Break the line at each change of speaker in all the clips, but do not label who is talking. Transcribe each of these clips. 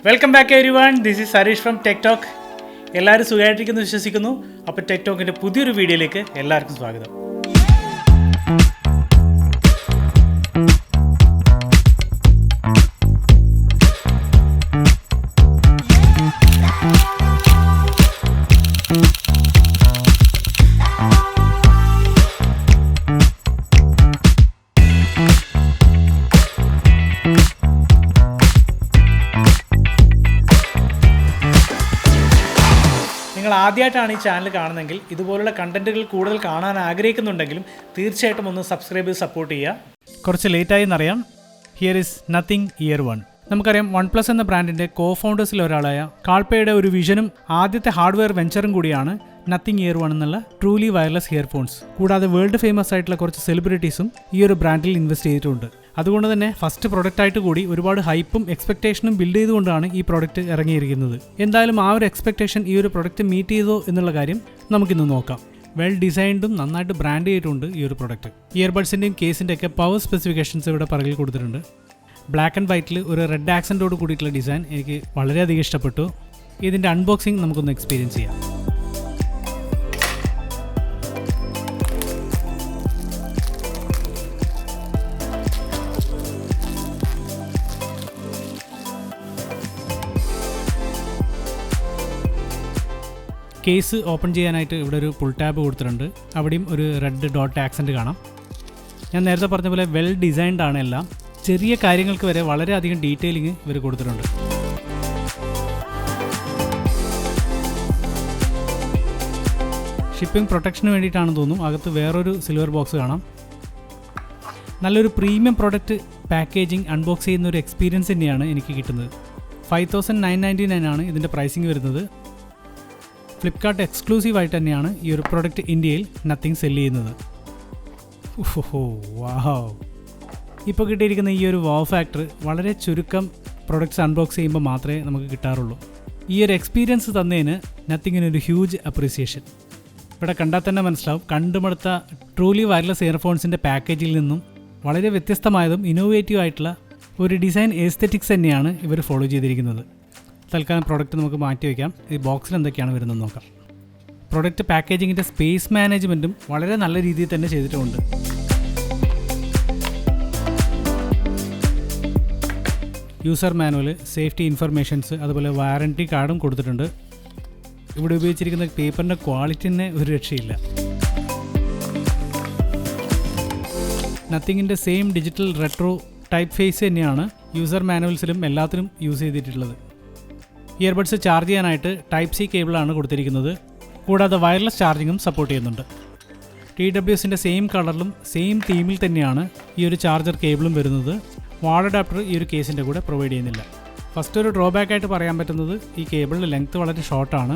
Welcome back everyone. This is Harish from tech talk. എല്ലാവരും സുഖമായിട്ടിരിക്കുന്നു വിശ്വസിക്കുന്നു. അപ്പോൾ ടെക് ടോക്കിൻ്റെ പുതിയൊരു വീഡിയോയിലേക്ക് എല്ലാവർക്കും സ്വാഗതം. നിങ്ങൾ ആദ്യമായിട്ടാണ് ഈ ചാനൽ കാണുന്നതെങ്കിൽ ഇതുപോലുള്ള കണ്ടന്റുകൾ കൂടുതൽ കാണാൻ ആഗ്രഹിക്കുന്നുണ്ടെങ്കിലും തീർച്ചയായിട്ടും ഒന്ന് സബ്സ്ക്രൈബ് ചെയ്ത് സപ്പോർട്ട് ചെയ്യുക. കുറച്ച് ലേറ്റായി എന്നറിയാം. Here is nothing year 1. നമുക്കറിയാം OnePlus എന്ന ബ്രാൻഡിൻ്റെ കോഫൗണ്ടേഴ്സിൽ ഒരാളായ കാൾപേയുടെ ഒരു വിഷനും ആദ്യത്തെ ഹാർഡ്വെയർ വെഞ്ചറും കൂടിയാണ് നത്തിങ് ഇയർ 1 എന്നുള്ള ട്രൂലി വയർലെസ് ഇയർഫോൺസ്. കൂടാതെ വേൾഡ് ഫേമസ് ആയിട്ടുള്ള കുറച്ച് സെലിബ്രിറ്റീസും ഈ ഒരു ബ്രാൻഡിൽ ഇൻവെസ്റ്റ് ചെയ്തിട്ടുണ്ട്. അതുകൊണ്ട് തന്നെ ഫസ്റ്റ് പ്രൊഡക്റ്റ് ആയിട്ട് കൂടി ഒരുപാട് ഹൈപ്പും എക്സ്പെക്ടേഷനും ബിൽഡ് ചെയ്തുകൊണ്ടാണ് ഈ പ്രൊഡക്റ്റ് ഇറങ്ങിയിരിക്കുന്നത്. എന്തായാലും ആ ഒരു എക്സ്പെക്ടേഷൻ ഈ ഒരു പ്രൊഡക്റ്റ് മീറ്റ് ചെയ്തോ എന്നുള്ള കാര്യം നമുക്കിന്ന് നോക്കാം. വെൽ ഡിസൈൻഡും നന്നായിട്ട് ബ്രാൻഡ് ചെയ്തിട്ടുണ്ട് ഈ ഒരു പ്രൊഡക്റ്റ്. ഇയർബഡ്സിൻ്റെയും കേസിൻ്റെ ഒക്കെ പവർ സ്പെസിഫിക്കേഷൻസ് ഇവിടെ പറകിൽ കൊടുത്തിട്ടുണ്ട്. ബ്ലാക്ക് ആൻഡ് വൈറ്റിൽ ഒരു റെഡ് ആക്സൻറ്റോട് കൂടിയിട്ടുള്ള ഡിസൈൻ എനിക്ക് വളരെയധികം ഇഷ്ടപ്പെട്ടു. ഇതിൻ്റെ അൺബോക്സിങ് നമുക്കൊന്ന് എക്സ്പീരിയൻസ് ചെയ്യാം. കേസ് ഓപ്പൺ ചെയ്യാനായിട്ട് ഇവിടെ ഒരു പുൾ ടാബ് കൊടുത്തിട്ടുണ്ട്. അവിടെയും ഒരു റെഡ് ഡോട്ട് ആക്സൻറ്റ് കാണാം. ഞാൻ നേരത്തെ പറഞ്ഞ പോലെ വെൽ ഡിസൈൻഡ് ആണ് എല്ലാം. ചെറിയ കാര്യങ്ങൾക്ക് വരെ വളരെയധികം ഡീറ്റെയിലിംഗ് ഇവർ കൊടുത്തിട്ടുണ്ട്. ഷിപ്പിംഗ് പ്രൊട്ടക്ഷന് വേണ്ടിയിട്ടാണെന്ന് തോന്നുന്നു. അകത്ത് വേറൊരു സിൽവർ ബോക്സ് കാണാം. നല്ലൊരു പ്രീമിയം പ്രൊഡക്റ്റ് പാക്കേജിങ് അൺബോക്സ് ചെയ്യുന്ന ഒരു എക്സ്പീരിയൻസ് തന്നെയാണ് എനിക്ക് കിട്ടുന്നത്. 5999 ആണ് ഇതിൻ്റെ പ്രൈസിങ് വരുന്നത്. ഫ്ലിപ്കാർട്ട് എക്സ്ക്ലൂസീവ് ആയിട്ട് തന്നെയാണ് ഈ ഒരു പ്രൊഡക്റ്റ് ഇന്ത്യയിൽ നത്തിങ് സെല് ചെയ്യുന്നത്. ഓഹോ വാവ്! ഇപ്പോൾ കിട്ടിയിരിക്കുന്ന ഈ ഒരു വാവ് ഫാക്ടർ വളരെ ചുരുക്കം പ്രൊഡക്ട്സ് അൺബോക്സ് ചെയ്യുമ്പോൾ മാത്രമേ നമുക്ക് കിട്ടാറുള്ളൂ. ഈ ഒരു എക്സ്പീരിയൻസ് തന്നതിന് നത്തിങ്ങിനൊരു ഹ്യൂജ് അപ്രീസിയേഷൻ. ഇവിടെ കണ്ടാൽ തന്നെ മനസ്സിലാവും, കണ്ടുമടുത്ത ട്രൂലി വയർലെസ് ഇയർഫോൺസിൻ്റെ പാക്കേജിൽ നിന്നും വളരെ വ്യത്യസ്തമായതും ഇന്നോവേറ്റീവ് ആയിട്ടുള്ള ഒരു ഡിസൈൻ എസ്തെറ്റിക്സ് തന്നെയാണ് ഇവർ ഫോളോ ചെയ്തിരിക്കുന്നത്. തൽക്കാലം പ്രോഡക്റ്റ് നമുക്ക് മാറ്റി വയ്ക്കാം. ഈ ബോക്സിൽ എന്തൊക്കെയാണ് വരുന്നത് നോക്കാം. പ്രൊഡക്റ്റ് പാക്കേജിങ്ങിൻ്റെ സ്പേസ് മാനേജ്മെൻറ്റും വളരെ നല്ല രീതിയിൽ തന്നെ ചെയ്തിട്ടുമുണ്ട്. യൂസർ മാനുവൽ, സേഫ്റ്റി ഇൻഫർമേഷൻസ്, അതുപോലെ വാറൻറ്റി കാർഡും കൊടുത്തിട്ടുണ്ട്. ഇവിടെ ഉപയോഗിച്ചിരിക്കുന്ന പേപ്പറിൻ്റെ ക്വാളിറ്റി തന്നെ ഒരു രക്ഷയില്ല. നത്തിങ്ങിൻ്റെ same digital retro type face തന്നെയാണ് യൂസർ മാനുവൽസിലും എല്ലാത്തിലും യൂസ് ചെയ്തിട്ടുള്ളത്. ഇയർബഡ്സ് ചാർജ് ചെയ്യാനായിട്ട് ടൈപ്പ് സി കേബിളാണ് കൊടുത്തിരിക്കുന്നത്. കൂടാതെ വയർലെസ് ചാർജിങ്ങും സപ്പോർട്ട് ചെയ്യുന്നുണ്ട്. TWSൻ്റെ സെയിം കളറിലും സെയിം തീമിൽ തന്നെയാണ് ഈ ഒരു ചാർജർ കേബിളും വരുന്നത്. വാൾ അഡാപ്റ്റർ ഈ ഒരു കേസിൻ്റെ കൂടെ പ്രൊവൈഡ് ചെയ്യുന്നില്ല. ഫസ്റ്റ് ഒരു ഡ്രോബാക്ക് ആയിട്ട് പറയാൻ പറ്റുന്നത് ഈ കേബിളിൻ്റെ ലെങ്ത്ത് വളരെ ഷോർട്ടാണ്.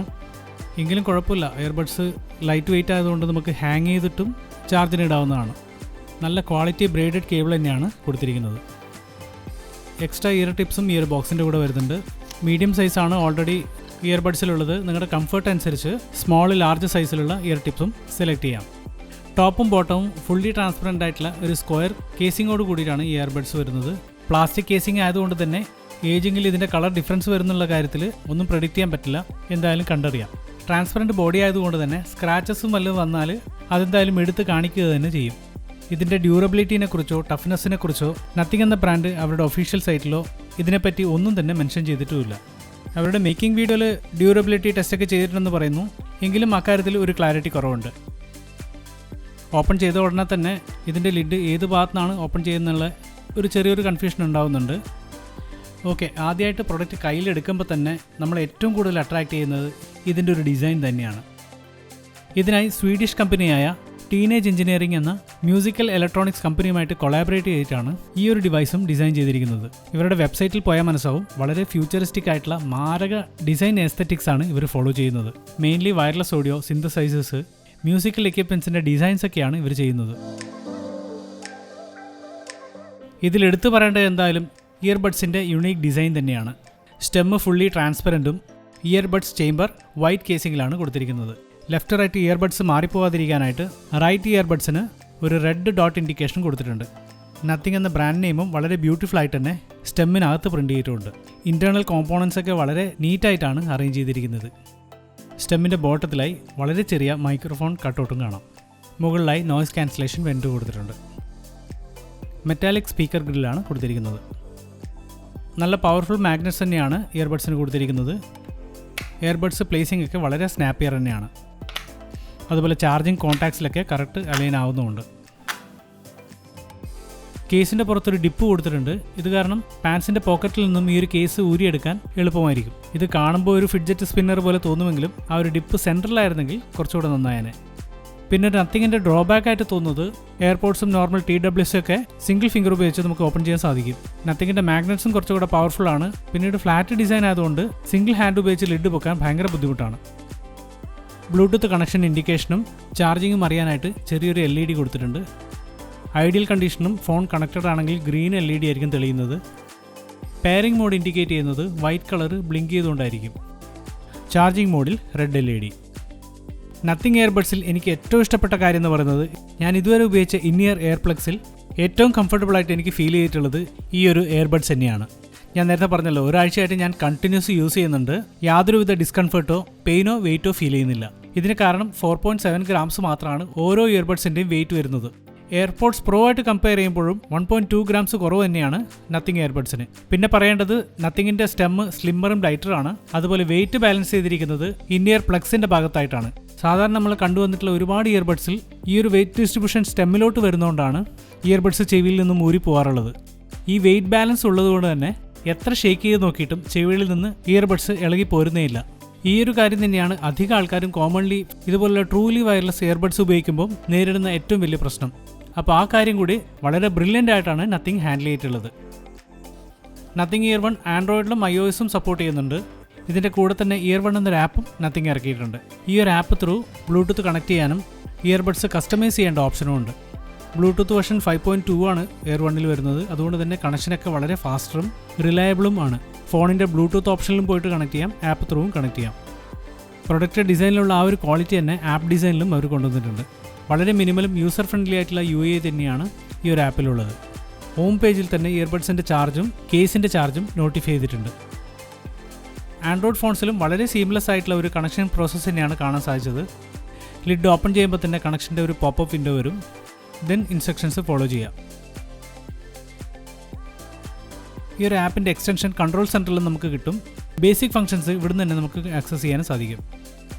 എങ്കിലും കുഴപ്പമില്ല, ഇയർബഡ്സ് ലൈറ്റ് വെയിറ്റ് ആയതുകൊണ്ട് നമുക്ക് ഹാങ് ചെയ്തിട്ടും ചാർജിന് ഇടാവുന്നതാണ്. നല്ല ക്വാളിറ്റി ബ്രേഡഡ് കേബിൾ തന്നെയാണ് കൊടുത്തിരിക്കുന്നത്. എക്സ്ട്രാ ഇയർ ടിപ്സും ഈ ഒരു ബോക്സിൻ്റെ കൂടെ വരുന്നുണ്ട്. മീഡിയം സൈസാണ് ഓൾറെഡി ഇയർബഡ്സിലുള്ളത്. നിങ്ങളുടെ കംഫർട്ട് അനുസരിച്ച് സ്മോൾ ലാർജ് സൈസിലുള്ള ഇയർ ടിപ്സും സെലക്ട് ചെയ്യാം. ടോപ്പും ബോട്ടവും ഫുള്ളി ട്രാൻസ്പെറൻ്റ് ആയിട്ടുള്ള ഒരു സ്ക്വയർ കേസിങ്ങോട് കൂടിയിട്ടാണ് ഈ ഇയർബഡ്സ് വരുന്നത്. പ്ലാസ്റ്റിക് കേസിങ് ആയതുകൊണ്ട് തന്നെ ഏജിങ്ങിൽ ഇതിൻ്റെ കളർ ഡിഫറൻസ് വരുന്നുള്ള കാര്യത്തിൽ ഒന്നും പ്രെഡിക്റ്റ് ചെയ്യാൻ പറ്റില്ല. എന്തായാലും കണ്ടറിയാം. ട്രാൻസ്പെറൻറ്റ് ബോഡി ആയതുകൊണ്ട് തന്നെ സ്ക്രാച്ചസും വല്ലതും വന്നാൽ അതെന്തായാലും എടുത്ത് കാണിക്കുക തന്നെ ചെയ്യും. ഇതിൻ്റെ ഡ്യൂറബിലിറ്റിനെ കുറിച്ചോ ടഫ്നെസ്സിനെ കുറിച്ചോ നത്തിങ് എന്ന ബ്രാൻഡ് അവരുടെ ഒഫീഷ്യൽ സൈറ്റിലോ ഇതിനെപ്പറ്റി ഒന്നും തന്നെ മെൻഷൻ ചെയ്തിട്ടുമില്ല. അവരുടെ മേക്കിംഗ് വീഡിയോയിൽ ഡ്യൂറബിലിറ്റി ടെസ്റ്റൊക്കെ ചെയ്തിട്ടുണ്ടെന്ന് പറയുന്നു. എങ്കിലും അക്കാര്യത്തിൽ ഒരു ക്ലാരിറ്റി കുറവുണ്ട്. ഓപ്പൺ ചെയ്ത ഉടനെ തന്നെ ഇതിൻ്റെ ലിഡ് ഏത് ഭാഗത്തുനിന്നാണ് ഓപ്പൺ ചെയ്യുന്നുള്ള ഒരു ചെറിയൊരു കൺഫ്യൂഷൻ ഉണ്ടാകുന്നുണ്ട്. ഓക്കെ, ആദ്യമായിട്ട് പ്രൊഡക്റ്റ് കയ്യിലെടുക്കുമ്പോൾ തന്നെ നമ്മൾ ഏറ്റവും കൂടുതൽ അട്രാക്റ്റ് ചെയ്യുന്നത് ഇതിൻ്റെ ഒരു ഡിസൈൻ തന്നെയാണ്. ഇതിനായി സ്വീഡിഷ് കമ്പനിയായ ടീനേജ് എഞ്ചിനീയറിംഗ് എന്ന മ്യൂസിക്കൽ ഇലക്ട്രോണിക്സ് കമ്പനിയുമായിട്ട് കൊളാബറേറ്റ് ചെയ്തിട്ടാണ് ഈ ഒരു ഡിവൈസും ഡിസൈൻ ചെയ്തിരിക്കുന്നത്. ഇവരുടെ വെബ്സൈറ്റിൽ പോയാൽ മനസ്സാവും, വളരെ ഫ്യൂച്ചറിസ്റ്റിക് ആയിട്ടുള്ള മാരക ഡിസൈൻ എസ്തെറ്റിക്സ് ആണ് ഇവർ ഫോളോ ചെയ്യുന്നത്. Mainly wireless audio, synthesizers, musical എക്യുപ്മെൻസിൻ്റെ ഡിസൈൻസ് ഒക്കെയാണ് ഇവർ ചെയ്യുന്നത്. ഇതിലെടുത്തു പറയേണ്ടത് എന്തായാലും ഇയർബഡ്സിൻ്റെ യുണീക്ക് ഡിസൈൻ തന്നെയാണ്. സ്റ്റെമ്മ് ഫുള്ളി ട്രാൻസ്പെറൻറ്റും ഇയർബഡ്സ് ചേംബർ വൈറ്റ് കേസിങ്ങിലാണ് കൊടുത്തിരിക്കുന്നത്. ലെഫ്റ്റ് റൈറ്റ് ഇയർബഡ്സ് മാറിപ്പോകാതിരിക്കാനായിട്ട് റൈറ്റ് ഇയർബഡ്സിന് ഒരു റെഡ് ഡോട്ട് ഇൻഡിക്കേഷൻ കൊടുത്തിട്ടുണ്ട്. നത്തിങ് എന്ന ബ്രാൻഡ് നെയിമും വളരെ ബ്യൂട്ടിഫുൾ ആയിട്ട് തന്നെ സ്റ്റെമ്മിനകത്ത് പ്രിൻ്റ് ചെയ്തിട്ടുണ്ട്. ഇൻറ്റേർണൽ കോമ്പോണൻസ് ഒക്കെ വളരെ നീറ്റായിട്ടാണ് അറേഞ്ച് ചെയ്തിരിക്കുന്നത്. സ്റ്റെമ്മിൻ്റെ ബോട്ടത്തിലായി വളരെ ചെറിയ മൈക്രോഫോൺ കട്ടൗട്ടും കാണാം. മുകളിലായി നോയ്സ് ക്യാൻസലേഷൻ വെൻറ്റ് കൊടുത്തിട്ടുണ്ട്. മെറ്റാലിക് സ്പീക്കർ ഗ്രില്ലാണ് കൊടുത്തിരിക്കുന്നത്. നല്ല പവർഫുൾ മാഗ്നറ്റ്സ് തന്നെയാണ് ഇയർബഡ്സിന് കൊടുത്തിരിക്കുന്നത്. ഇയർബഡ്സ് പ്ലേസിംഗ് ഒക്കെ വളരെ സ്നാപ്പിയർ തന്നെയാണ്. അതുപോലെ ചാർജിങ് കോൺടാക്ട്സിലൊക്കെ കറക്റ്റ് അലൈൻ ആവുന്നുമുണ്ട്. കേസിൻ്റെ പുറത്തൊരു ഡിപ്പ് കൊടുത്തിട്ടുണ്ട്. ഇത് കാരണം പാൻസിൻ്റെ പോക്കറ്റിൽ നിന്നും ഈ ഒരു കേസ് ഊരിയെടുക്കാൻ എളുപ്പമായിരിക്കും. ഇത് കാണുമ്പോൾ ഒരു ഫിഡ്ജറ്റ് സ്പിന്നർ പോലെ തോന്നുമെങ്കിലും ആ ഒരു ഡിപ്പ് സെൻട്രലായിരുന്നെങ്കിൽ കുറച്ചുകൂടെ നന്നായേനെ. പിന്നെ നത്തിങ്ങിൻ്റെ ഡ്രോബാക്ക് ആയിട്ട് തോന്നുന്നത് എയർപോർട്സും നോർമൽ TWS ഒക്കെ സിംഗിൾ ഫിംഗർ ഉപയോഗിച്ച് നമുക്ക് ഓപ്പൺ ചെയ്യാൻ സാധിക്കും. നത്തിങ്ങിൻ്റെ മാഗ്നറ്റ്സും കുറച്ചുകൂടെ പവർഫുൾ ആണ്. പിന്നീട് ഫ്ലാറ്റ് ഡിസൈൻ ആയതുകൊണ്ട് സിംഗിൾ ഹാൻഡ് ഉപയോഗിച്ച് ലിഡ് പൊക്കാൻ ഭയങ്കര ബുദ്ധിമുട്ടാണ്. ബ്ലൂടൂത്ത് കണക്ഷൻ ഇൻഡിക്കേഷനും ചാർജിങ്ങും അറിയാനായിട്ട് ചെറിയൊരു LED കൊടുത്തിട്ടുണ്ട്. ഐഡിയൽ കണ്ടീഷനും ഫോൺ കണക്റ്റഡ് ആണെങ്കിൽ ഗ്രീൻ LED ആയിരിക്കും തെളിയുന്നത്. പെയറിംഗ് മോഡ് ഇൻഡിക്കേറ്റ് ചെയ്യുന്നത് വൈറ്റ് കളർ ബ്ലിങ്ക് ചെയ്തുകൊണ്ടായിരിക്കും. ചാർജിങ് മോഡിൽ റെഡ് LED. നത്തിങ് ഇയർബഡ്സിൽ എനിക്ക് ഏറ്റവും ഇഷ്ടപ്പെട്ട കാര്യം എന്ന് പറയുന്നത് ഞാൻ ഇതുവരെ ഉപയോഗിച്ച ഇന്നിയർ എയർപ്ലഗ്സിൽ ഏറ്റവും കംഫർട്ടബിൾ ആയിട്ട് എനിക്ക് ഫീൽ ചെയ്തിട്ടുള്ളത് ഈ ഒരു എയർബഡ്സ് തന്നെയാണ്. ഞാൻ നേരത്തെ പറഞ്ഞല്ലോ, ഒരാഴ്ചയായിട്ട് ഞാൻ കണ്ടിന്യൂസ് യൂസ് ചെയ്യുന്നുണ്ട്. യാതൊരുവിധ ഡിസ്കംഫർട്ടോ പെയിനോ വെയിറ്റോ ഫീൽ ചെയ്യുന്നില്ല. ഇതിന് കാരണം 4.7 ഗ്രാംസ് മാത്രമാണ് ഓരോ ഇയർബഡ്സിൻ്റെയും വെയിറ്റ് വരുന്നത്. എയർപോർട്സ് പ്രോ ആയിട്ട് കമ്പയർ ചെയ്യുമ്പോഴും 1.2 ഗ്രാംസ് കുറവ് തന്നെയാണ് നത്തിങ് ഇയർബഡ്സിന്. പിന്നെ പറയേണ്ടത് നത്തിങ്ങിൻ്റെ സ്റ്റെമ്മ് സ്ലിമ്മറും ലൈറ്ററാണ്. അതുപോലെ വെയിറ്റ് ബാലൻസ് ചെയ്തിരിക്കുന്നത് ഇന്നിയർ പ്ലഗ്സിൻ്റെ ഭാഗത്തായിട്ടാണ്. സാധാരണ നമ്മൾ കണ്ടുവന്നിട്ടുള്ള ഒരുപാട് ഇയർബഡ്സിൽ ഈ ഒരു വെയിറ്റ് ഡിസ്ട്രിബ്യൂഷൻ സ്റ്റെമ്മിലോട്ട് വരുന്നതുകൊണ്ടാണ് ഇയർബഡ്സ് ചെവിയിൽ നിന്നും ഊരി പോകാറുള്ളത്. ഈ വെയിറ്റ് ബാലൻസ് ഉള്ളതുകൊണ്ട് തന്നെ എത്ര ഷേക്ക് ചെയ്ത് നോക്കിയിട്ടും ചെവിയിൽ നിന്ന് ഇയർബഡ്സ് ഇളകി പോരുന്നേയില്ല. ഈ ഒരു കാര്യം തന്നെയാണ് അധികം ആൾക്കാരും കോമൺലി ഇതുപോലുള്ള ട്രൂലി വയർലെസ് ഇയർബഡ്സ് ഉപയോഗിക്കുമ്പോൾ നേരിടുന്ന ഏറ്റവും വലിയ പ്രശ്നം. അപ്പോൾ ആ കാര്യം കൂടി വളരെ ബ്രില്യൻ്റ് ആയിട്ടാണ് നത്തിങ് ഹാൻഡിൽ ചെയ്തിട്ടുള്ളത്. നത്തിങ് ഇയർ വൺ ആൻഡ്രോയിഡിലും iOSും സപ്പോർട്ട് ചെയ്യുന്നുണ്ട്. ഇതിൻ്റെ കൂടെ തന്നെ ഇയർ വൺ എന്നൊരു ആപ്പും നത്തിങ് ഇറക്കിയിട്ടുണ്ട്. ഈ ഒരു ആപ്പ് ത്രൂ ബ്ലൂടൂത്ത് കണക്ട് ചെയ്യാനും ഇയർബഡ്സ് കസ്റ്റമൈസ് ചെയ്യേണ്ട ഓപ്ഷനും ഉണ്ട്. ബ്ലൂടൂത്ത് വെർഷൻ 5.2 ആണ് ഇയർ വണ്ണിൽ വരുന്നത്. അതുകൊണ്ട് തന്നെ കണക്ഷനൊക്കെ വളരെ ഫാസ്റ്ററും റിലയബിളും ആണ്. ഫോണിൻ്റെ ബ്ലൂടൂത്ത് ഓപ്ഷനിലും പോയിട്ട് കണക്ട് ചെയ്യാം, ആപ്പ് ത്രൂവും കണക്ട് ചെയ്യാം. പ്രൊഡക്റ്റ് ഡിസൈനിലുള്ള ആ ഒരു ക്വാളിറ്റി തന്നെ ആപ്പ് ഡിസൈനിലും അവർ കൊണ്ടുവന്നിട്ടുണ്ട്. വളരെ മിനിമലും യൂസർ ഫ്രണ്ട്ലി ആയിട്ടുള്ള UI തന്നെയാണ് ഈ ഒരു ആപ്പിലുള്ളത്. ഹോം പേജിൽ തന്നെ ഇയർബഡ്സിൻ്റെ ചാർജും കേസിൻ്റെ ചാർജും നോട്ടിഫൈ ചെയ്തിട്ടുണ്ട്. ആൻഡ്രോയിഡ് ഫോൺസിലും വളരെ സീംലെസ് ആയിട്ടുള്ള ഒരു കണക്ഷൻ പ്രോസസ്സ് തന്നെയാണ് കാണാൻ സാധിച്ചത്. ലിഡ് ഓപ്പൺ ചെയ്യുമ്പോൾ തന്നെ കണക്ഷൻ്റെ ഒരു പോപ്പപ്പ് വിൻഡോ വരും. ദെൻ ഇൻസ്ട്രക്ഷൻസ് ഫോളോ ചെയ്യാം. ഈ ഒരു ആപ്പിൻ്റെ എക്സ്റ്റൻഷൻ കൺട്രോൾ സെൻറ്ററിൽ നമുക്ക് കിട്ടും. ബേസിക് ഫംഗ്ഷൻസ് ഇവിടുന്ന് തന്നെ നമുക്ക് ആക്സസ് ചെയ്യാനും സാധിക്കും.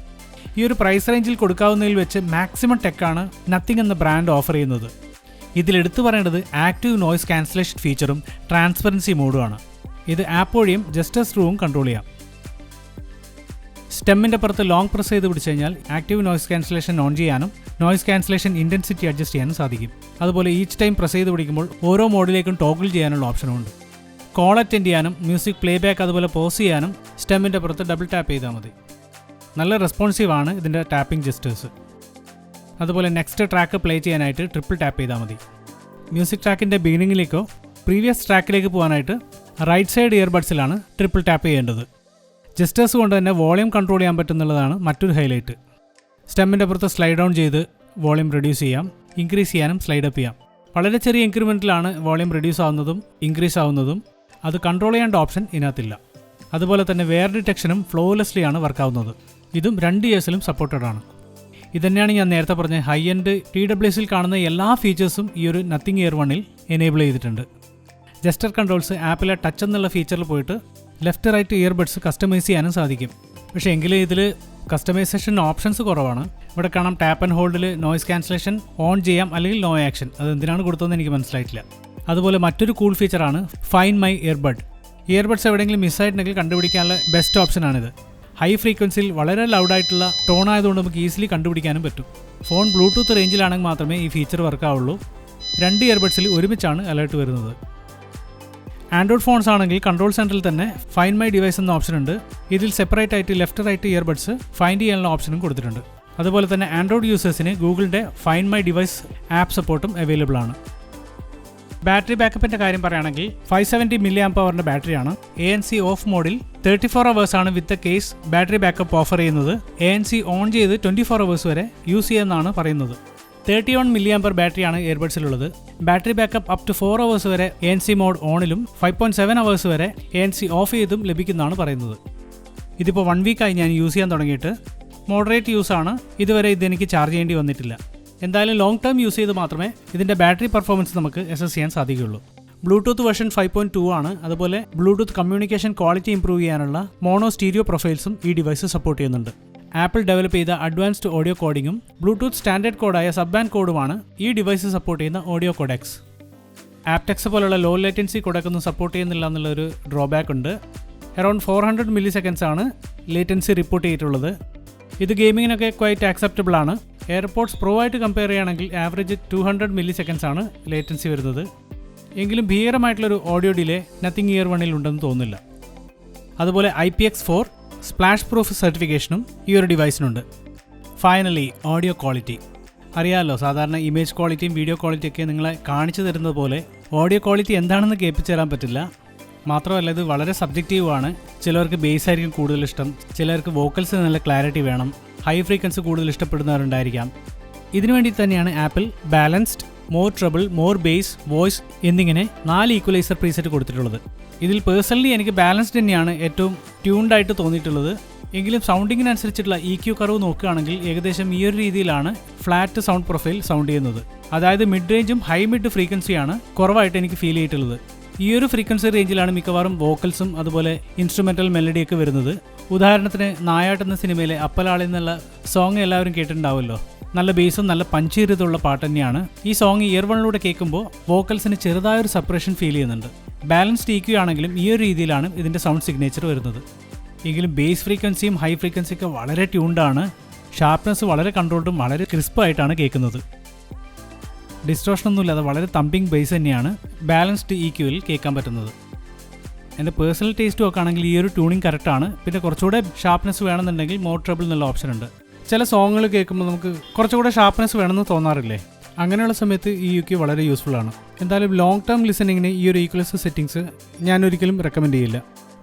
ഈ ഒരു പ്രൈസ് റേഞ്ചിൽ കൊടുക്കാവുന്നതിൽ വെച്ച് മാക്സിമം ടെക്കാണ് നത്തിങ് എന്ന ബ്രാൻഡ് ഓഫർ ചെയ്യുന്നത്. ഇതിലെടുത്തു പറയേണ്ടത് ആക്റ്റീവ് നോയ്സ് ക്യാൻസലേഷൻ ഫീച്ചറും ട്രാൻസ്പെറൻസി മോഡുമാണ്. ഇത് ആപ്പ് വഴിയും ജസ്റ്റസ് ത്രൂവും കൺട്രോൾ ചെയ്യാം. സ്റ്റെമ്മിൻ്റെ പുറത്ത് ലോങ് പ്രസ് ചെയ്ത് പിടിച്ചു കഴിഞ്ഞാൽ ആക്റ്റീവ് നോയ്സ് ക്യാൻസലേഷൻ ഓൺ ചെയ്യാനും നോയ്സ് ക്യാൻസലേഷൻ ഇൻറ്റൻസിറ്റി അഡ്ജസ്റ്റ് ചെയ്യാനും സാധിക്കും. അതുപോലെ ഈച്ച് ടൈം പ്രസ് ചെയ്ത് പിടിക്കുമ്പോൾ ഓരോ മോഡിലേക്കും ടോഗിൾ ചെയ്യാനുള്ള ഓപ്ഷനുമുണ്ട്. കോൾ അറ്റൻഡ് ചെയ്യാനും മ്യൂസിക് പ്ലേബാക്ക് അതുപോലെ പോസ് ചെയ്യാനും സ്റ്റെമ്മിൻ്റെ പുറത്ത് ഡബിൾ ടാപ്പ് ചെയ്താൽ മതി. നല്ല റെസ്പോൺസീവ് ആണ് ഇതിൻ്റെ ടാപ്പിംഗ് ജസ്റ്റേഴ്സ്. അതുപോലെ നെക്സ്റ്റ് ട്രാക്ക് പ്ലേ ചെയ്യാനായിട്ട് ട്രിപ്പിൾ ടാപ്പ് ചെയ്താൽ മതി. മ്യൂസിക് ട്രാക്കിൻ്റെ ബിഗിനിങ്ങിലേക്കോ പ്രീവിയസ് ട്രാക്കിലേക്ക് പോകാനായിട്ട് റൈറ്റ് സൈഡ് ഇയർബഡ്സിലാണ് ട്രിപ്പിൾ ടാപ്പ് ചെയ്യേണ്ടത്. ജസ്റ്റേഴ്സ് കൊണ്ട് തന്നെ വോളിയം കൺട്രോൾ ചെയ്യാൻ പറ്റുന്നുള്ളതാണ് മറ്റൊരു ഹൈലൈറ്റ്. സ്റ്റെമ്മിൻ്റെ പുറത്ത് സ്ലൈഡ് ഡൗൺ ചെയ്ത് വോളിയം റെഡ്യൂസ് ചെയ്യാം, ഇൻക്രീസ് ചെയ്യാനും സ്ലൈഡ് അപ്പ് ചെയ്യാം. വളരെ ചെറിയ ഇൻക്രിമെൻറ്റിലാണ് വോളിയം റെഡ്യൂസ് ആവുന്നതും ഇൻക്രീസ് ആവുന്നതും. അത് കൺട്രോൾ ചെയ്യേണ്ട ഓപ്ഷൻ ഇതിനകത്തില്ല. അതുപോലെ തന്നെ വെയർ ഡിറ്റക്ഷനും ഫ്ലോലെസ്ലി ആണ് വർക്കാവുന്നത്. ഇതും 2 ഇയേഴ്സിലും സപ്പോർട്ടഡ് ആണ്. ഇതന്നെയാണ് ഞാൻ നേരത്തെ പറഞ്ഞ ഹൈ എൻഡ് TWSൽ കാണുന്ന എല്ലാ ഫീച്ചേഴ്സും ഈ ഒരു നത്തിങ് ഇയർ വണ്ണിൽ എനേബിൾ ചെയ്തിട്ടുണ്ട്. ജസ്റ്റർ കൺട്രോൾസ് ആപ്പിലെ ടച്ച് എന്നുള്ള ഫീച്ചറിൽ പോയിട്ട് ലെഫ്റ്റ് റൈറ്റ് ഇയർബഡ്സ് കസ്റ്റമൈസ് ചെയ്യാനും സാധിക്കും. പക്ഷേ എങ്കിലും ഇതിൽ കസ്റ്റമൈസേഷൻ ഓപ്ഷൻസ് കുറവാണ്. ഇവിടെ കാണാം ടാപ്പ് ആൻഡ് ഹോൾഡിൽ നോയ്സ് ക്യാൻസലേഷൻ ഓൺ ചെയ്യാം, അല്ലെങ്കിൽ നോ ആക്ഷൻ. അത് എന്തിനാണ് കൊടുത്തതെന്ന് എനിക്ക് മനസ്സിലായിട്ടില്ല. അതുപോലെ മറ്റൊരു കൂൾ ഫീച്ചറാണ് ഫൈൻഡ് മൈ ഇയർബഡ്. ഇയർബഡ്സ് എവിടെയെങ്കിലും മിസ്സായിട്ടുണ്ടെങ്കിൽ കണ്ടുപിടിക്കാനുള്ള ബെസ്റ്റ് ഓപ്ഷനാണിത്. ഹൈ ഫ്രീക്വൻസിയിൽ വളരെ ലൗഡായിട്ടുള്ള ടോൺ ആയതുകൊണ്ട് നമുക്ക് ഈസിലി കണ്ടുപിടിക്കാനും പറ്റും. ഫോൺ ബ്ലൂടൂത്ത് റേഞ്ചിലാണെങ്കിൽ മാത്രമേ ഈ ഫീച്ചർ വർക്കാവുള്ളൂ. 2 ഇയർബഡ്സിൽ ഒരുമിച്ചാണ് അലേർട്ട് വരുന്നത്. ആൻഡ്രോയിഡ് ഫോൺസ് ആണെങ്കിൽ കൺട്രോൾ സെൻറ്ററിൽ തന്നെ ഫൈൻഡ് മൈ ഡിവൈസ് എന്ന ഓപ്ഷൻ ഉണ്ട്. ഇതിൽ സെപ്പറേറ്റ് ആയിട്ട് ലെഫ്റ്റ് റൈറ്റ് ഇയർബഡ്സ് ഫൈൻഡ് ചെയ്യാനുള്ള ഓപ്ഷനും കൊടുത്തിട്ടുണ്ട്. അതുപോലെ തന്നെ ആൻഡ്രോയിഡ് യൂസേഴ്സിന് ഗൂഗിളിൻ്റെ ഫൈൻഡ് മൈ ഡിവൈസ് ആപ്പ് സപ്പോർട്ടും അവൈലബിൾ ആണ്. ബാറ്ററി ബാക്കപ്പിൻ്റെ കാര്യം പറയുകയാണെങ്കിൽ 570 mAh ബാറ്ററിയാണ്. ANC ഓഫ് മോഡിൽ 34 hours ആണ് വിത്ത് കേസ് ബാറ്ററി ബാക്കപ്പ് ഓഫർ ചെയ്യുന്നത്. ANC ഓൺ ചെയ്ത് 24 hours വരെ യൂസ് ചെയ്യുമെന്നാണ് പറയുന്നത്. 31 mAh ബാറ്ററിയാണ് ഇയർബഡ്സിലുള്ളത്. Battery backup up to 4 hours വരെ ANC മോഡ് ഓണിലും 5.7 hours വരെ ANC ഓഫ് ചെയ്തും ലഭിക്കുന്നതാണ് പറയുന്നത്. ഇതിപ്പോൾ 1 വീക്കായി ഞാൻ യൂസ് ചെയ്യാൻ തുടങ്ങിയിട്ട്. മോഡറേറ്റ് യൂസാണ്. ഇതുവരെ ഇതെനിക്ക് ചാർജ് ചെയ്യേണ്ടി വന്നിട്ടില്ല. എന്തായാലും ലോങ് ടേം യൂസ് ചെയ്ത് മാത്രമേ ഇതിൻ്റെ ബാറ്ററി പെർഫോമൻസ് നമുക്ക് അസസ് ചെയ്യാൻ സാധിക്കുകയുള്ളൂ. ബ്ലൂടൂത്ത് വെർഷൻ 5.2 ആണ്. അതുപോലെ ബ്ലൂടൂത്ത് കമ്മ്യൂണിക്കേഷൻ ക്വാളിറ്റി ഇംപ്രൂവ് ചെയ്യാനുള്ള മോണോ സ്റ്റീരിയോ പ്രൊഫൈൽസും ഈ ഡിവൈസ് സപ്പോർട്ട് ചെയ്യുന്നുണ്ട്. ആപ്പിൾ ഡെവലപ്പ് ചെയ്ത അഡ്വാൻസ്ഡ് ഓഡിയോ കോഡിങ്ങും ബ്ലൂടൂത്ത് സ്റ്റാൻഡേർഡ് കോഡായ സബ് ബാൻഡ് കോഡുമാണ് ഈ ഡിവൈസ് സപ്പോർട്ട് ചെയ്യുന്ന ഓഡിയോ കോഡെക്സ്. ആപ്ടെക്സ് പോലുള്ള ലോ ലേറ്റൻസി കോഡൊക്കെ സപ്പോർട്ട് ചെയ്യുന്നില്ല എന്നുള്ളൊരു ഡ്രോബാക്ക് ഉണ്ട്. അറൌണ്ട് 400 milliseconds ആണ് ലേറ്റൻസി റിപ്പോർട്ട് ചെയ്തിട്ടുള്ളത്. ഇത് ഗെയിമിങ്ങിനൊക്കെ ക്വൈറ്റ് ആക്സെപ്റ്റബിൾ ആണ്. എയർപോഡ്സ് പ്രോ ആയിട്ട് കമ്പയർ ചെയ്യുകയാണെങ്കിൽ ആവറേജ് 200 milliseconds ആണ് ലേറ്റൻസി വരുന്നത്. എങ്കിലും ഭീകരമായിട്ടുള്ളൊരു ഓഡിയോ ഡിലേ നത്തിങ് ഇയർ വണ്ണിൽ ഉണ്ടെന്ന് തോന്നുന്നില്ല. അതുപോലെ IPX4 സ്പ്ലാഷ് പ്രൂഫ് സർട്ടിഫിക്കേഷനും ഈ ഒരു ഡിവൈസിനുണ്ട്. Finally audio quality. അറിയാമല്ലോ, സാധാരണ ഇമേജ് ക്വാളിറ്റിയും വീഡിയോ ക്വാളിറ്റിയൊക്കെ നിങ്ങളെ കാണിച്ചു തരുന്നത് പോലെ ഓഡിയോ ക്വാളിറ്റി എന്താണെന്ന് കേൾപ്പിച്ചു തരാൻ പറ്റില്ല. മാത്രമല്ല ഇത് വളരെ സബ്ജക്റ്റീവാണ്. ചിലർക്ക് ബേസ് ആയിരിക്കും കൂടുതൽ ഇഷ്ടം, ചിലർക്ക് വോക്കൽസ് നല്ല ക്ലാരിറ്റി വേണം, ഹൈ ഫ്രീക്വൻസി കൂടുതൽ ഇഷ്ടപ്പെടുന്നവരുണ്ടായിരിക്കാം. ഇതിനുവേണ്ടി തന്നെയാണ് apple balanced, more trouble, more base, voice എന്നിങ്ങനെ 4 ഈക്വലൈസർ പ്രീസെറ്റ് കൊടുത്തിട്ടുള്ളത്. ഇതിൽ പേഴ്സണലി എനിക്ക് ബാലൻസ്ഡ് തന്നെയാണ് ഏറ്റവും ട്യൂൺഡ് ആയിട്ട് തോന്നിയിട്ടുള്ളത്. എങ്കിലും സൗണ്ടിങ്ങിനനുസരിച്ചുള്ള EQ കർവ് നോക്കുകയാണെങ്കിൽ ഏകദേശം ഈ ഒരു രീതിയിലാണ് ഫ്ലാറ്റ് സൗണ്ട് പ്രൊഫൈൽ സൗണ്ട് ചെയ്യുന്നത്. അതായത് മിഡ് റേഞ്ചും ഹൈ മിഡ് ഫ്രീക്വൻസിയാണ് കുറവായിട്ട് എനിക്ക് ഫീൽ ചെയ്തിട്ടുള്ളത്. ഈ ഒരു ഫ്രീക്വൻസി റേഞ്ചിലാണ് മിക്കവാറും വോക്കൽസും അതുപോലെ ഇൻസ്ട്രുമെൻ്റൽ മെലഡിയൊക്കെ വരുന്നത്. ഉദാഹരണത്തിന് നായാട്ട് എന്ന സിനിമയിലെ അപ്പലാളി എന്നുള്ള സോങ് എല്ലാവരും കേട്ടിട്ടുണ്ടാവുമല്ലോ. നല്ല ബേസും നല്ല പഞ്ചീരിതുള്ള പാട്ട് തന്നെയാണ്. ഈ സോങ് ഇയർവണിലൂടെ കേൾക്കുമ്പോൾ വോക്കൽസിന് ചെറുതായൊരു സെപ്പറേഷൻ ഫീൽ ചെയ്യുന്നുണ്ട്. ബാലൻസ്ഡ് EQ ആണെങ്കിലും ഈ ഒരു രീതിയിലാണ് ഇതിൻ്റെ സൗണ്ട് സിഗ്നേച്ചർ വരുന്നത്. എങ്കിലും ബേസ് ഫ്രീക്വൻസിയും ഹൈ ഫ്രീക്വൻസിയൊക്കെ വളരെ ട്യൂൺഡാണ്. ഷാർപ്നെസ് വളരെ കൺട്രോൾഡും വളരെ ക്രിസ്പായിട്ടാണ് കേൾക്കുന്നത്. ഡിസ്ട്രോഷനൊന്നുമില്ലാതെ വളരെ തമ്പിങ് ബേസ് തന്നെയാണ് ബാലൻസ്ഡ് EQവിൽ കേൾക്കാൻ പറ്റുന്നത്. എൻ്റെ പേഴ്സണൽ ടേസ്റ്റ് നോക്കുകയാണെങ്കിൽ ഈ ഒരു ട്യൂണിങ് കറക്റ്റാണ്. പിന്നെ കുറച്ചുകൂടെ ഷാർപ്നെസ് വേണമെന്നുണ്ടെങ്കിൽ മോർ ട്രബിൾ എന്നുള്ള ഓപ്ഷൻ ഉണ്ട്. ചില സോങ്ങുകൾ കേൾക്കുമ്പോൾ നമുക്ക് കുറച്ചുകൂടെ ഷാർപ്നെസ് വേണമെന്ന് തോന്നാറില്ലേ? അങ്ങനെയുള്ള സമയത്ത് ഈ EQ വളരെ യൂസ്ഫുൾ ആണ്. എന്തായാലും ലോങ് ടേം ലിസണിങ്ങിന് ഈ ഒരു ഈക്വലൈസർ സെറ്റിംഗ്സ് ഞാൻ ഒരിക്കലും റെക്കമെൻഡ് ചെയ്യില്ല.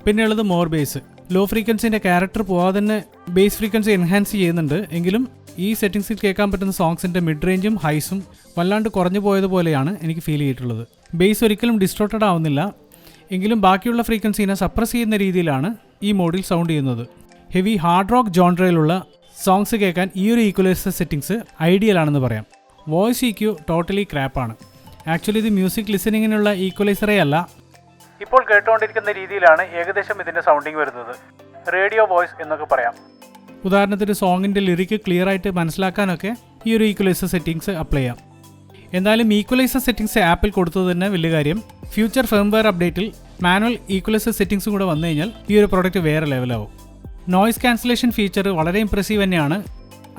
പിന്നെയുള്ളത് മോർ ബേസ്. ലോ ഫ്രീക്വൻസിൻ്റെ ക്യാരക്ടർ പോകാതെ തന്നെ ബേസ് ഫ്രീക്വൻസി എൻഹാൻസ് ചെയ്യുന്നുണ്ട്. എങ്കിലും ഈ സെറ്റിംഗ്സിൽ കേൾക്കാൻ പറ്റുന്ന സോങ്സിൻ്റെ മിഡ് റേഞ്ചും ഹൈസും വല്ലാണ്ട് കുറഞ്ഞു പോയതുപോലെയാണ് എനിക്ക് ഫീൽ ചെയ്തിട്ടുള്ളത്. ബേസ് ഒരിക്കലും ഡിസ്റ്റോർട്ടഡ് ആവുന്നില്ല. എങ്കിലും ബാക്കിയുള്ള ഫ്രീക്വൻസിനെ സപ്രസ് ചെയ്യുന്ന രീതിയിലാണ് ഈ മോഡിൽ സൗണ്ട് ചെയ്യുന്നത്. ഹെവി ഹാർഡ് റോക്ക് ജോൺറയിലുള്ള സോങ്സ് കേൾക്കാൻ ഈ ഒരു ഈക്വലൈസർ സെറ്റിംഗ്സ് ഐഡിയൽ ആണെന്ന് പറയാം. വോയിസ് EQ ടോട്ടലി ക്രാപ്പാണ്. ആക്ച്വലി ഇത് മ്യൂസിക് ലിസണിങ്ങിനുള്ള ഈക്വലൈസറേ അല്ല. ഇപ്പോൾ കേട്ടുകൊണ്ടിരിക്കുന്ന രീതിയിലാണ് ഏകദേശം ഇതിൻ്റെ സൗണ്ടിങ് വരുന്നത്. റേഡിയോ വോയിസ് എന്നൊക്കെ പറയാം. ഉദാഹരണത്തിന് സോങ്ങിൻ്റെ ലിറിക്ക് ക്ലിയർ ആയിട്ട് മനസ്സിലാക്കാനൊക്കെ ഈ ഒരു ഈക്വലൈസർ സെറ്റിംഗ്സ് അപ്ലൈ ചെയ്യാം. എന്തായാലും ഈക്വലൈസർ സെറ്റിംഗ്സ് ആപ്പിൾ കൊടുത്തത് തന്നെ വലിയ കാര്യം. ഫ്യൂച്ചർ ഫേംവെയർ അപ്ഡേറ്റിൽ മാനുവൽ ഈക്വലൈസർ സെറ്റിംഗ്സും കൂടെ വന്നു കഴിഞ്ഞാൽ ഈ ഒരു പ്രോഡക്റ്റ് വേറെ ലെവലാവും. നോയ്സ് ക്യാൻസലേഷൻ ഫീച്ചർ വളരെ ഇംപ്രസീവ് തന്നെയാണ്.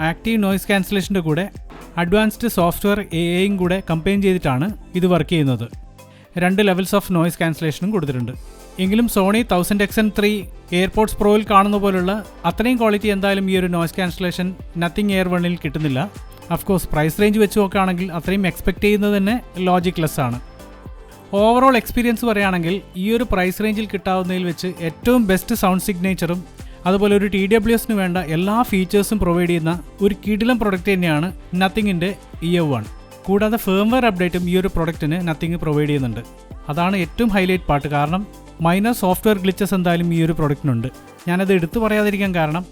ആക്റ്റീവ് നോയ്സ് ക്യാൻസലേഷൻ്റെ കൂടെ അഡ്വാൻസ്ഡ് സോഫ്റ്റ്വെയർ AIയും കൂടെ കമ്പൈൻ ചെയ്തിട്ടാണ് ഇത് വർക്ക് ചെയ്യുന്നത്. 2 ലെവൽസ് ഓഫ് നോയ്സ് ക്യാൻസലേഷനും കൊടുത്തിട്ടുണ്ട്. എങ്കിലും സോണി 1000XM3 എയർപോഡ്സ് പ്രോയിൽ കാണുന്ന പോലുള്ള അത്രയും ക്വാളിറ്റി എന്തായാലും ഈ ഒരു നോയ്സ് ക്യാൻസലേഷൻ നത്തിങ് ഇയർ വണ്ണിൽ കിട്ടുന്നില്ല. അഫ്കോഴ്സ് പ്രൈസ് റേഞ്ച് വെച്ച് നോക്കുകയാണെങ്കിൽ അത്രയും എക്സ്പെക്ട് ചെയ്യുന്നത് തന്നെ ലോജിക് ലെസ് ആണ്. ഓവറോൾ എക്സ്പീരിയൻസ് പറയുകയാണെങ്കിൽ ഈ ഒരു പ്രൈസ് റേഞ്ചിൽ കിട്ടാവുന്നതിൽ വെച്ച് ഏറ്റവും ബെസ്റ്റ് സൗണ്ട് സിഗ്നേച്ചറും അതുപോലെ ഒരു TWSന് വേണ്ട എല്ലാ ഫീച്ചേഴ്സും പ്രൊവൈഡ് ചെയ്യുന്ന ഒരു കിടിലം പ്രൊഡക്റ്റ് തന്നെയാണ് നത്തിങ്ങിൻ്റെ EF1. കൂടാതെ ഫേംവെയർ അപ്ഡേറ്റും ഈ ഒരു പ്രൊഡക്റ്റിന് നത്തിങ് പ്രൊവൈഡ് ചെയ്യുന്നുണ്ട്. അതാണ് ഏറ്റവും ഹൈലൈറ്റ് പാർട്ട്. കാരണം മൈനർ സോഫ്റ്റ്വെയർ ഗ്ലിച്ചസ് എന്തായാലും ഈ ഒരു പ്രൊഡക്റ്റിനുണ്ട്. ഞാനത് എടുത്തു പറയാതിരിക്കാൻ കാരണം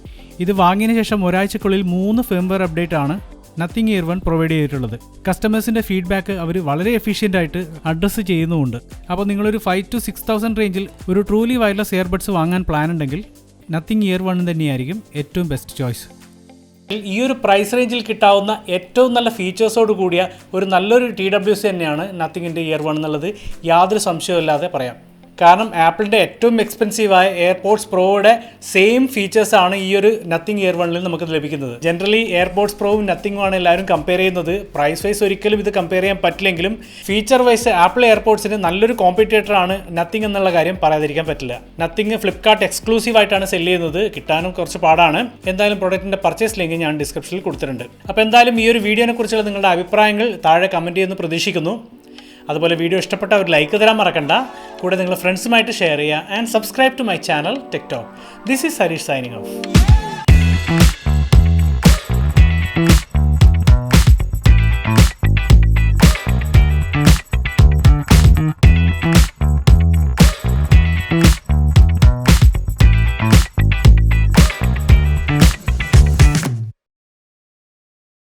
ഇത് വാങ്ങിയതിന് ശേഷം ഒരാഴ്ചക്കുള്ളിൽ 3 ഫേംവെയർ അപ്ഡേറ്റ് ആണ് നത്തിങ് ഇയർ1 പ്രൊവൈഡ് ചെയ്തിട്ടുള്ളത്. കസ്റ്റമേഴ്സിൻ്റെ ഫീഡ്ബാക്ക് അവർ വളരെ എഫിഷ്യൻ്റ് ആയിട്ട് അഡ്രസ്സ് ചെയ്യുന്നുമുണ്ട്. അപ്പോൾ നിങ്ങളൊരു 5,000 to 6,000 റേഞ്ചിൽ ഒരു ട്രൂലി വയർലെസ് ഇയർബഡ്സ് വാങ്ങാൻ പ്ലാൻ ഉണ്ടെങ്കിൽ നത്തിങ് ഇയർ1 തന്നെയായിരിക്കും ഏറ്റവും ബെസ്റ്റ് ചോയ്സ്. ഈ ഒരു പ്രൈസ് റേഞ്ചിൽ കിട്ടാവുന്ന ഏറ്റവും നല്ല ഫീച്ചേഴ്സോട് കൂടിയ ഒരു നല്ലൊരു TWS തന്നെയാണ് നത്തിങ്ങിൻ്റെ ഇയർ1 എന്നുള്ളത് യാതൊരു സംശയമില്ലാതെ പറയാം. കാരണം ആപ്പിളിൻ്റെ ഏറ്റവും എക്സ്പെൻസീവായ എയർപോഡ്സ് പ്രോയുടെ സെയിം ഫീച്ചേഴ്സാണ് ഈ ഒരു നത്തിങ് ഇയർ1 നമുക്ക് ലഭിക്കുന്നത്. ജനറലി എയർപോഡ്സ് പ്രോവും നത്തിങ്ങുമാണ് എല്ലാവരും കമ്പയർ ചെയ്യുന്നത്. പ്രൈസ് വൈസ് ഒരിക്കലും ഇത് കമ്പയർ ചെയ്യാൻ പറ്റില്ലെങ്കിലും ഫീച്ചർ വൈസ് ആപ്പിൾ എയർപോഡ്സിന് നല്ലൊരു കോമ്പറ്റേറ്ററാണ് നത്തിങ് എന്നുള്ള കാര്യം പറയാതിരിക്കാൻ പറ്റില്ല. നത്തിങ് ഫ്ലിപ്കാർട്ട് എക്സ്ക്ലൂസീവ് ആയിട്ടാണ് സെല് ചെയ്യുന്നത്. കിട്ടാനും കുറച്ച് പാടാണ്. എന്തായാലും പ്രോഡക്റ്റിൻ്റെ പർച്ചേസ് ലിങ്ക് ഞാൻ ഡിസ്ക്രിപ്ഷനിൽ കൊടുത്തിട്ടുണ്ട്. അപ്പോൾ എന്തായാലും ഈ ഒരു വീഡിയോനെ കുറിച്ചുള്ള നിങ്ങളുടെ അഭിപ്രായങ്ങൾ താഴെ കമൻറ്റ് ചെയ്യുമെന്ന് പ്രതീക്ഷിക്കുന്നു. അതുപോലെ വീഡിയോ ഇഷ്ടപ്പെട്ട ഒരു ലൈക്ക് തരാൻ മറക്കണ്ട. കൂടെ നിങ്ങൾ ഫ്രണ്ട്സുമായിട്ട് ഷെയർ ചെയ്യുക. And subscribe to my channel tech talk. This is Harish signing of.